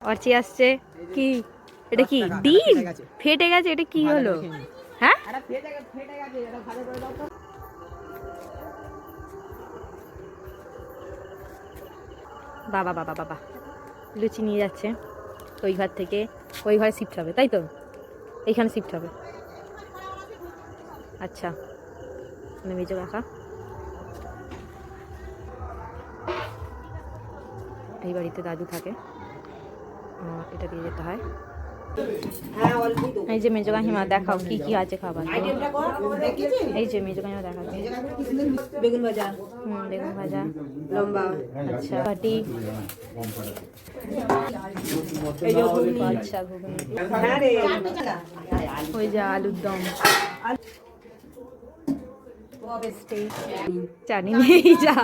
অর্চি আসছে। কি এটা? কি ডিম ফেটে গেছে? এটা কি হলো? হ্যাঁ বাবা বাবা বাবা, লুচি নিয়ে যাচ্ছে ওই ঘর থেকে ওই ঘরে শিফট হবে, তাই তো? এইখানে শিফট হবে। আচ্ছা, মেজো কাকা এই বাড়িতে দাদু থাকে, এটা দিয়ে যেতে হয়। এই যে মেজো কাকিমা, দেখাও কি কি আছে খাবার। এই যে মেজো কাকিমা দেখাচ্ছে বেগুন ভাজা, বেগুন ভাজা, লম্বা, আচ্ছা বাটি, আচ্ছা ঘুগনি, ওই যে আলুর দম, চাটনি নেই যা।